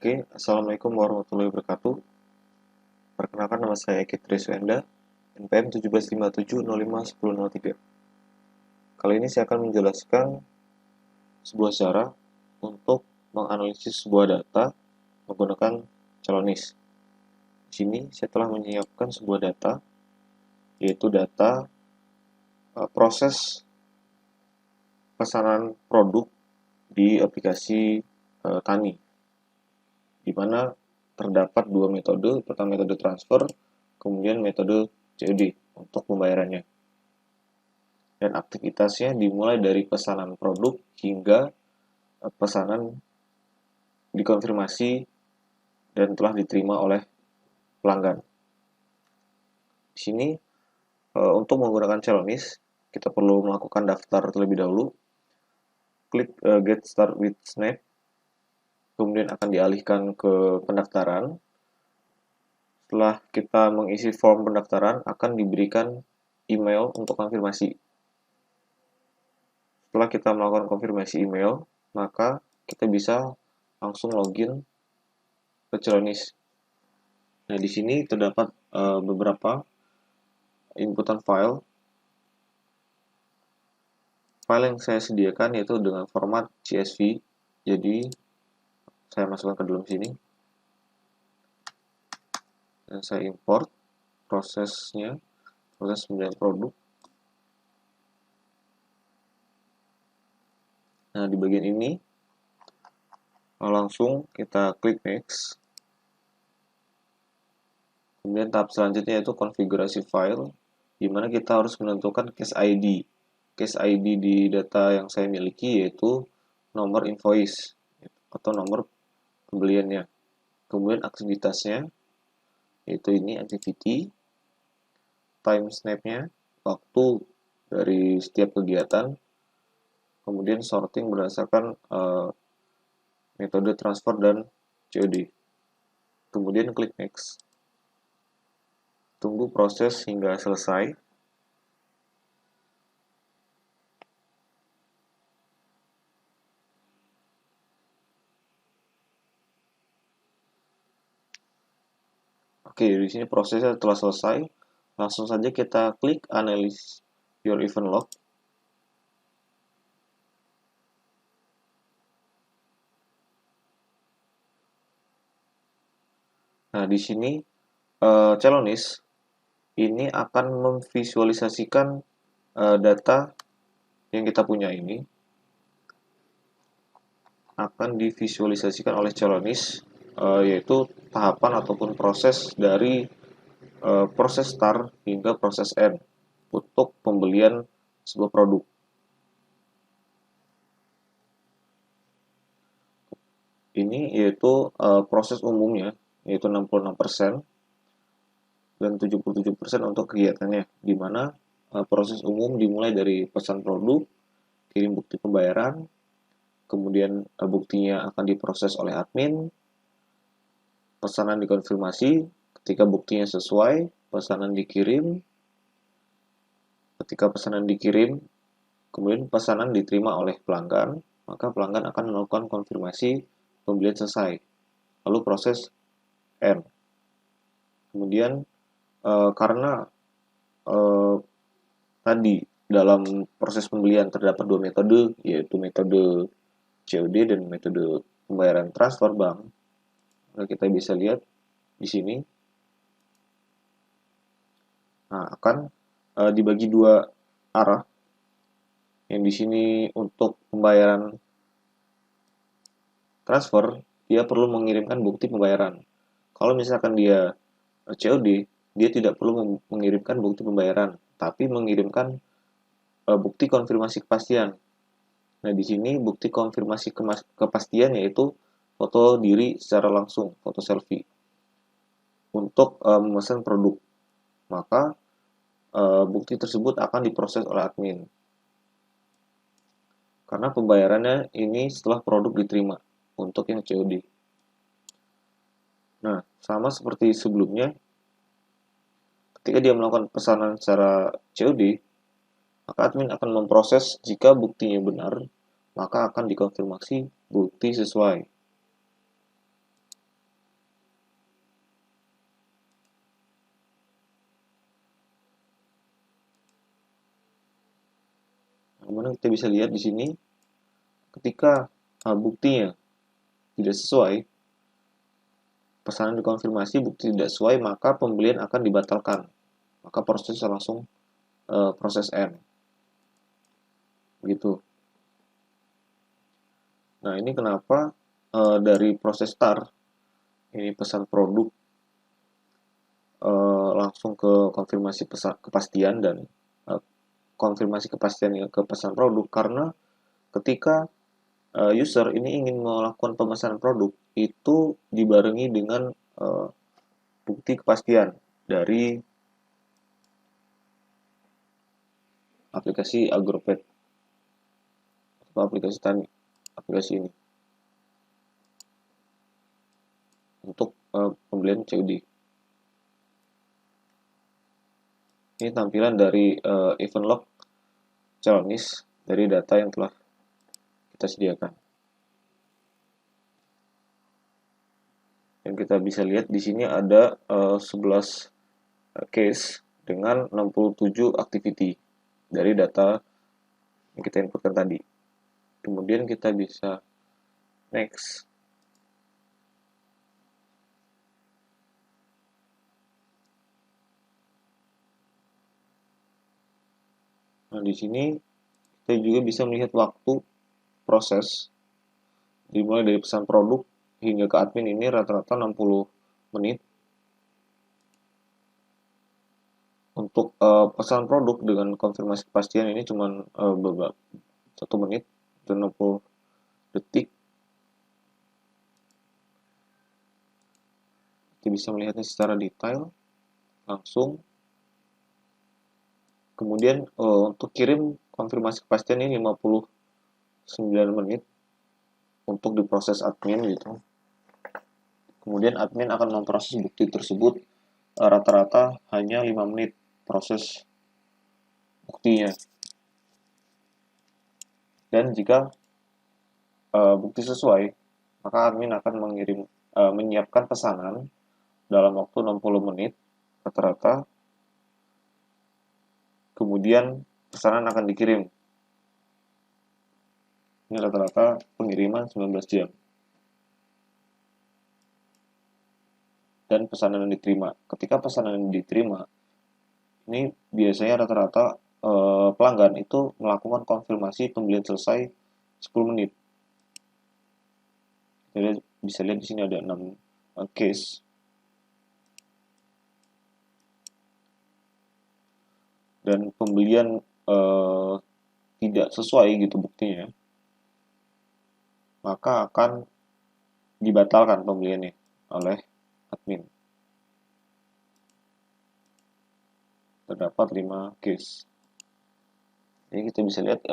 Oke, Assalamualaikum warahmatullahi wabarakatuh. Perkenalkan, nama saya Eki Triswenda, NPM 1757051003. Kali ini saya akan menjelaskan sebuah cara untuk menganalisis sebuah data menggunakan Celonis. Di sini saya telah menyiapkan sebuah data, yaitu data proses pesanan produk di aplikasi Tani, di mana terdapat dua metode, pertama metode transfer, kemudian metode COD untuk pembayarannya. Dan aktivitasnya dimulai dari pesanan produk hingga pesanan dikonfirmasi dan telah diterima oleh pelanggan. Di sini untuk menggunakan Celonis, kita perlu melakukan daftar terlebih dahulu. Klik Get Start with Snap, kemudian akan dialihkan ke pendaftaran. Setelah kita mengisi form pendaftaran, akan diberikan email untuk konfirmasi. Setelah kita melakukan konfirmasi email, maka kita bisa langsung login ke Celonis. Nah, di sini terdapat beberapa inputan file. File yang saya sediakan yaitu dengan format CSV. Jadi, saya masukkan ke dalam sini. Dan saya import prosesnya, proses pembelian produk. Nah, di bagian ini langsung kita klik next. Kemudian tahap selanjutnya yaitu konfigurasi file, di mana kita harus menentukan case ID. Case ID di data yang saya miliki yaitu nomor invoice atau nomor pembeliannya. Kemudian aktivitasnya yaitu ini activity, time snapnya, waktu dari setiap kegiatan, kemudian sorting berdasarkan metode transfer dan COD. Kemudian klik next. Tunggu proses hingga selesai. Oke, di sini prosesnya telah selesai. Langsung saja kita klik Analyze Your Event Log. Nah, di sini Celonis ini akan memvisualisasikan data yang kita punya ini akan divisualisasikan oleh Celonis, yaitu tahapan ataupun proses dari proses start hingga proses end untuk pembelian sebuah produk. Ini yaitu proses umumnya, yaitu 66% dan 77% untuk kegiatannya, di mana proses umum dimulai dari pesan produk, kirim bukti pembayaran, kemudian buktinya akan diproses oleh admin, pesanan dikonfirmasi, ketika buktinya sesuai, pesanan dikirim, ketika pesanan dikirim, kemudian pesanan diterima oleh pelanggan, maka pelanggan akan melakukan konfirmasi pembelian selesai, lalu proses end. Kemudian karena tadi dalam proses pembelian terdapat dua metode, yaitu metode COD dan metode pembayaran transfer bank. Nah, kita bisa lihat di sini. Nah, akan dibagi dua arah. Yang di sini untuk pembayaran transfer, dia perlu mengirimkan bukti pembayaran. Kalau misalkan dia COD, dia tidak perlu mengirimkan bukti pembayaran, tapi mengirimkan bukti konfirmasi kepastian. Nah, di sini bukti konfirmasi kepastian yaitu foto diri secara langsung, foto selfie, untuk memesan produk. Maka bukti tersebut akan diproses oleh admin. Karena pembayarannya ini setelah produk diterima untuk yang COD. Nah, sama seperti sebelumnya, ketika dia melakukan pesanan secara COD, maka admin akan memproses jika buktinya benar, maka akan dikonfirmasi bukti sesuai. Kemudian kita bisa lihat di sini ketika buktinya tidak sesuai, pesanan dikonfirmasi bukti tidak sesuai, maka pembelian akan dibatalkan. Maka prosesnya langsung proses end. Begitu. Nah, ini kenapa dari proses start, ini pesan produk langsung ke konfirmasi kepastian dan konfirmasi kepastian ke pesan produk, karena ketika user ini ingin melakukan pemesanan produk, itu dibarengi dengan bukti kepastian dari aplikasi Agropet atau aplikasi tani, aplikasi ini untuk pembelian COD. Ini tampilan dari event log Celonis dari data yang telah kita sediakan. Dan kita bisa lihat di sini ada 11 case dengan 67 activity dari data yang kita inputkan tadi. Kemudian kita bisa next. Nah, di sini kita juga bisa melihat waktu proses dimulai dari pesan produk hingga ke admin, ini rata-rata 60 menit. Untuk pesan produk dengan konfirmasi kepastian ini cuma 1 menit dan 60 detik. Kita bisa melihatnya secara detail langsung. Kemudian untuk kirim konfirmasi kepastian ini 59 menit untuk diproses admin gitu. Kemudian admin akan memproses bukti tersebut rata-rata hanya 5 menit proses buktinya. Dan jika bukti sesuai, maka admin akan menyiapkan pesanan dalam waktu 60 menit rata-rata. Kemudian pesanan akan dikirim. Ini rata-rata pengiriman 19 jam. Dan pesanan yang diterima. Ketika pesanan yang diterima, ini biasanya rata-rata pelanggan itu melakukan konfirmasi pembelian selesai 10 menit. Kita bisa lihat di sini ada 6 case. Dan pembelian tidak sesuai gitu buktinya, maka akan dibatalkan pembeliannya oleh admin. Terdapat 5 case. Jadi kita bisa lihat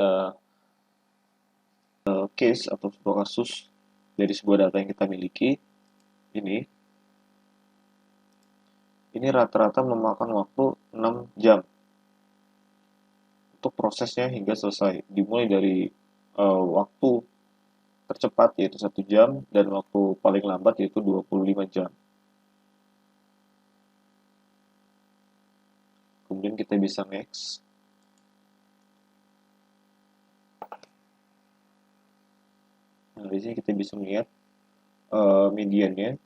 case atau sebuah kasus dari sebuah data yang kita miliki ini rata-rata memakan waktu 6 jam untuk prosesnya hingga selesai, dimulai dari waktu tercepat yaitu 1 jam dan waktu paling lambat yaitu 25 jam. Kemudian kita bisa next. Nah, di sini kita bisa melihat mediannya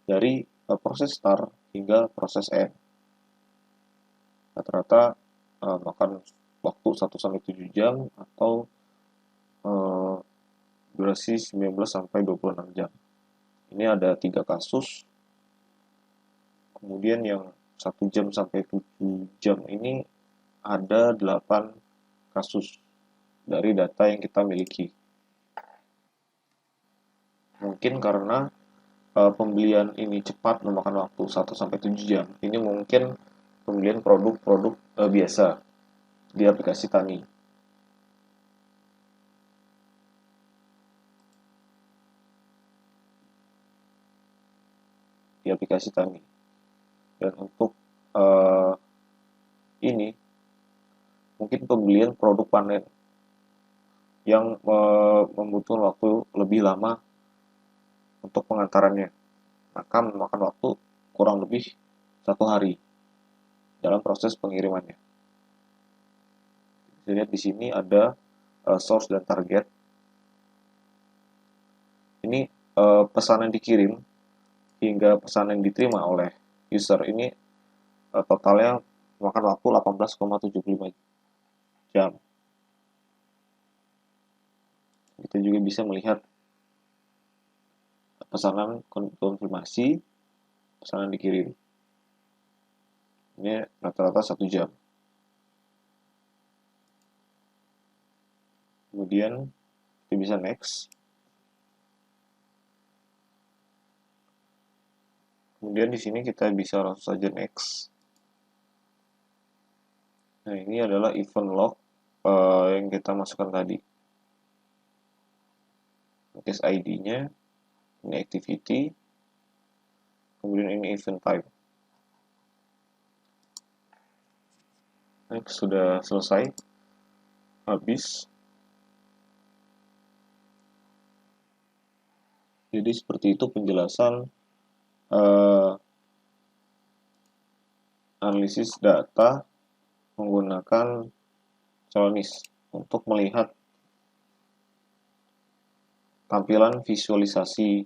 dari proses start hingga proses end. Rata-rata makan waktu 1-7 jam atau durasi 19 sampai 26 jam. Ini ada 3 kasus. Kemudian yang 1 jam sampai 7 jam ini ada 8 kasus dari data yang kita miliki. Mungkin karena pembelian ini cepat memakan waktu 1-7 jam. Ini mungkin pembelian produk-produk biasa di aplikasi Tani. Di aplikasi Tani. Dan untuk ini mungkin pembelian produk panen yang membutuhkan waktu lebih lama untuk pengantarannya, maka memakan waktu kurang lebih 1 hari dalam proses pengirimannya. Bisa lihat di sini ada source dan target. Ini pesan yang dikirim hingga pesan yang diterima oleh user ini totalnya makan waktu 18,75 jam. Kita juga bisa melihat pesanan konfirmasi, pesanan dikirim. Ini rata-rata 1 jam. Kemudian kita bisa next. Kemudian di sini kita bisa langsung saja next. Nah, ini adalah event log yang kita masukkan tadi. Case ID-nya, ini activity, kemudian ini event type. Next, sudah selesai, habis. Jadi seperti itu penjelasan analisis data menggunakan Celonis untuk melihat tampilan visualisasi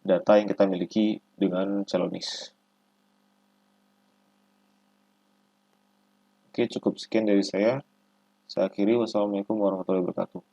data yang kita miliki dengan Celonis. Oke, cukup sekian dari saya. Saya akhiri. Wassalamualaikum warahmatullahi wabarakatuh.